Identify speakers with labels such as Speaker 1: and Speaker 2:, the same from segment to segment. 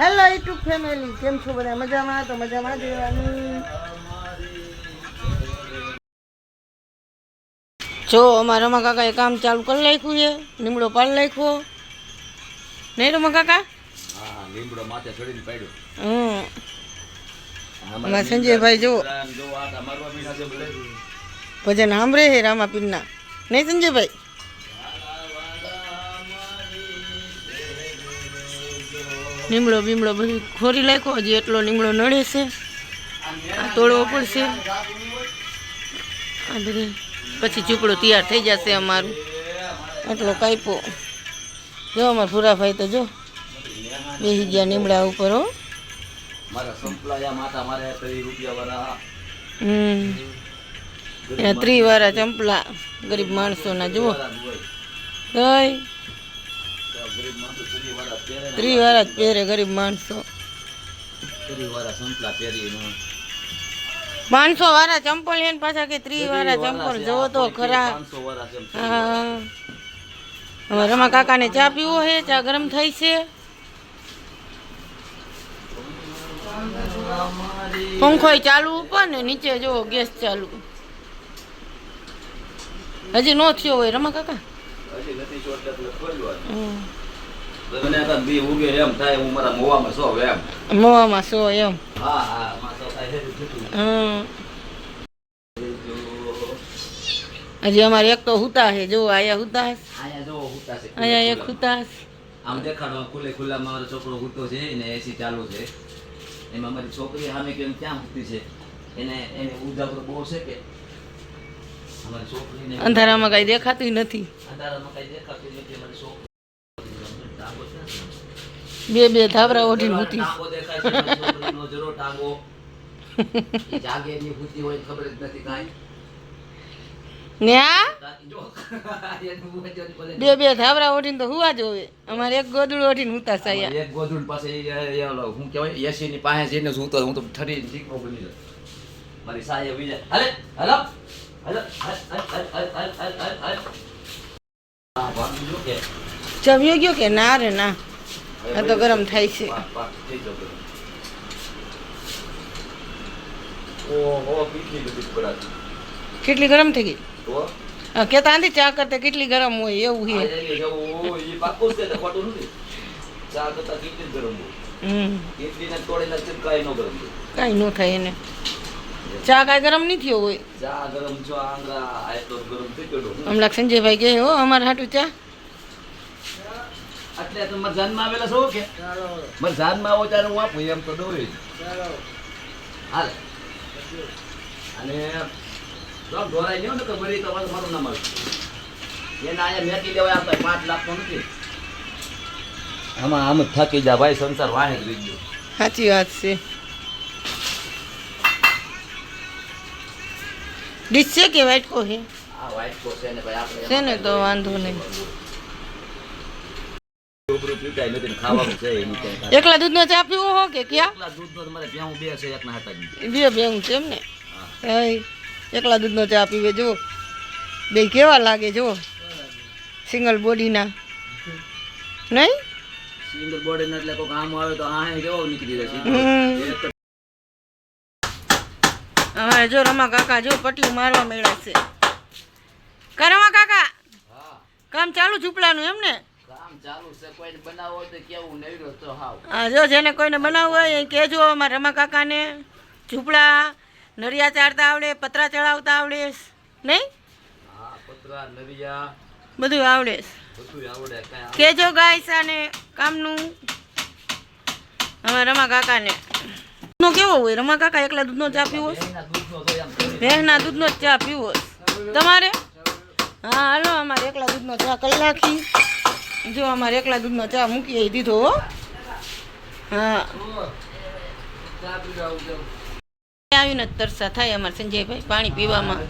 Speaker 1: Hello YouTube family, કેમ છો બધા? મજામાં? તો મજામાં જ રહેવાનું. જો અમારા રમા કાકાએ કામ ચાલુ કરી નાખ્યું છે, લીમડો પાડી નાખ્યો નહીં રમા કાકા?
Speaker 2: હા, લીમડો માથે ચડીને પાડ્યો.
Speaker 1: અમારા સંજયભાઈ જો ભજન સાંભળે છે રામાપીરના, નહીં સંજયભાઈ? લીમડો બીમડો બધું ખોરી નાખ્યો, હજી એટલો લીમડો નડે છે, આ તોડવો પડશે આ બધી, પછી ઝૂંપડો તૈયાર થઈ જશે અમારું. એટલો કાપ્યો જો અમારા ભૂરાભાઈ તો જો બેસી ગયા લીમડા ઉપર. હો એના 30 વાળા ચંપલા ગરીબ માણસોના જુઓ, 30 વાળા જ પહેરે ગરીબ માણસો. 500 વાળા ચંપલ છે ને પાછા કે 30 વાળા ચંપલ, જોવો તો ખરા. હા, હવે રમા કાકાને ચા પીવો છે, ચા ગરમ થઈ છે. પંખો ચાલુ ઉપર ને નીચે જો ગેસ ચાલુ, હજી નો થયો હોય રમા કાકા. મોવામાં સો એમ. હજી અમારે એક તો હુતા છે, જો આયા હુતા, આયા એક હુતા.
Speaker 2: આમ દેખાડો ખુલ્લા મારો છોકરો હુતો છે ને એસી ચાલુ છે, એમાં મારી છોકરી સામે કેમ ક્યાં હુતી છે, એને ઉજાગરો બહુ છે કે અમારી છોકરીને
Speaker 1: અંધારામાં કઈ દેખાતું નથી.
Speaker 2: અંધારામાં કઈ દેખાતું નથી. અમારી છોકરી
Speaker 1: બે ધાબરા ઓઢીને હુતી.
Speaker 2: ટાંગો દેખાય છે છોકરીનો, જરો ટાંગો જાગે ની હુતી હોય ખબર જ નથી કાંઈ.
Speaker 1: બે ધાબરા ઓઢીને તો હુવા જોવે. અમારે એક ગોદડું ઓઢીને હુતા સાયા.
Speaker 2: એક ગોદડું પાસે હું કહેવાય એસી ની પાસે જઈને સૂતો, હું તો ઠરી દીકરો બની જાય. મારી સાયા વિજય હાલે હાલો હાલો
Speaker 1: જમ્યો ગયો કે ના? રે ના, આ તો ગરમ થાય છે. કેટલી ગરમ થઈ ગઈ? કેતા નથી ચા કરતા કેટલી ગરમ હોય એવું છે. કઈ નો થાય એને. ચા કઈ ગરમ નહીં થયો હોય. હમણાં સંજયભાઈ કહે હો અમારે હાટું ચા.
Speaker 2: એટલે તો મારા જાનમાં આવેલા છો કે મારા જાનમાં આવો ત્યારે હું આપું એમ તો દઉં હાલ. અને ઢોરાઈ ગયો ને કે બરી તો મારું ના મળે એને અહીંયા મેકી દેવાય. આપતા 5 લાખ તો નથી આમાં. આમ જ થાકી જા ભાઈ, સંસાર વાહે જ રહી ગયો.
Speaker 1: સાચી વાત છે. ડીશ છે કે વાઇટકો છે?
Speaker 2: આ વાઇટકો છે ને ભાઈ, આપણે
Speaker 1: છે ને તો વાંધો નહીં. એકલા દૂધનો ચા પીવો હો કે ક્યાં? બે ભેગું છે એમ ને? એકલા દૂધનો ચા પીવે જો, બે કેવા લાગે જો, સિંગલ બોડીના નહીં?
Speaker 2: સિંગલ બોડીના એટલે કોઈ કામ આવે તો આ કેવો નીકળી જાય.
Speaker 1: હવે જો રમા કાકા જો પટ્યું મારવા મળ્યા છે. રમા કાકા કામ ચાલુ ઝૂંપડાનું એમ ને? હા જો જેને કોઈને બનાવવું હોય એ કહેજો. અમારા રમા કાકાને ઝૂંપડા નરિયા ચારતા આવડે, પતરા ચડાવતા આવડે નહીં? બધું આવડે. કહેજો ગાઈસ આને કામનું અમારા રમા કાકાને. દૂધનો કેવો હોય રમા કાકા? એકલા દૂધનો ચા પીવો? ભેંસના દૂધનો જ ચા પીવો તમારે? હા હાલો, અમારે એકલા દૂધનો ચા કરી નાખી. જો અમારે એકલા દૂધનો ચા મૂકી દીધો હો. હા આવીને તરસા થાય અમારે સંજયભાઈ પાણી પીવામાં.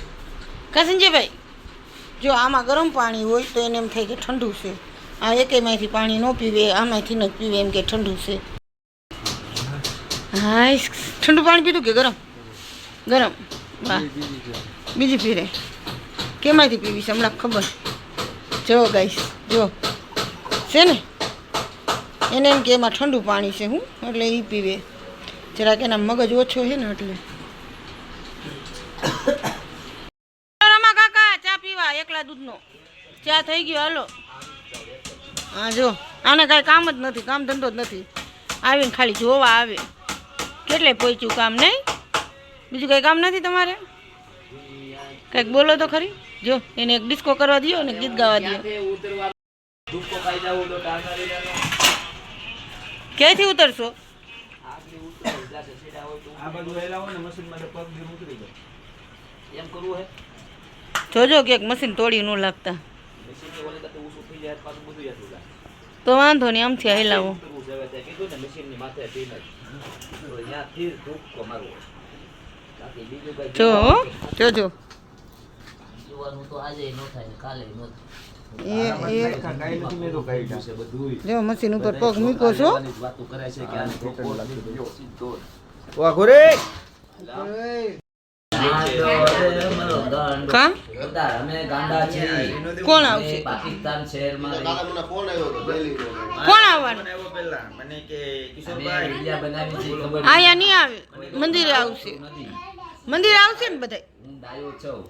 Speaker 1: કા સંજયભાઈ? જો આમાં ગરમ પાણી હોય તો એને એમ થાય કે ઠંડુ છે. આ એકેયમાંથી પાણી ન પીવે, આમાંથી ન પીવે એમ કે ઠંડુ છે. હા ઠંડુ પાણી પીધું કે ગરમ? ગરમ. વાહ, બીજી ફેરે કેમાંથી પીવી છે હમણાં ખબર. જો ગાઈસ જો છે ને એને એમ કે એમાં ઠંડુ પાણી છે હું એટલે એ પીવે જરાક એના મગજ ઓછો છે ને એટલે રમા કાકા ચા પીવા એકલા દૂધનો ચા થઈ ગયો હાલો હા જો આને કાંઈ કામ જ નથી કામ ધંધો જ નથી આવીને ખાલી જોવા આવે કેટલે પહોંચ્યું કામ નહીં બીજું કંઈ કામ નથી તમારે કંઈક બોલો તો ખરી જો એને એક ડિસ્કો કરવા દો અને ગીત ગાવા દો ક્યાંથી ઉતરશો
Speaker 2: એમ કરવું હે
Speaker 1: જોજો ક્યાંક મશીન તોડી ન લાગતા તો વાંધો નહીં આમથી હલાવો જો જોજો જો મશીન ઉપર પગ મૂકો છો કા કોણ આવશે
Speaker 2: પાકિસ્તાન શહેરમાં
Speaker 1: કોણ આવવાનું આયા નહીં આવે મંદિરે આવશે મંદિરે આવશે ને બધા
Speaker 2: હું ડાયો છું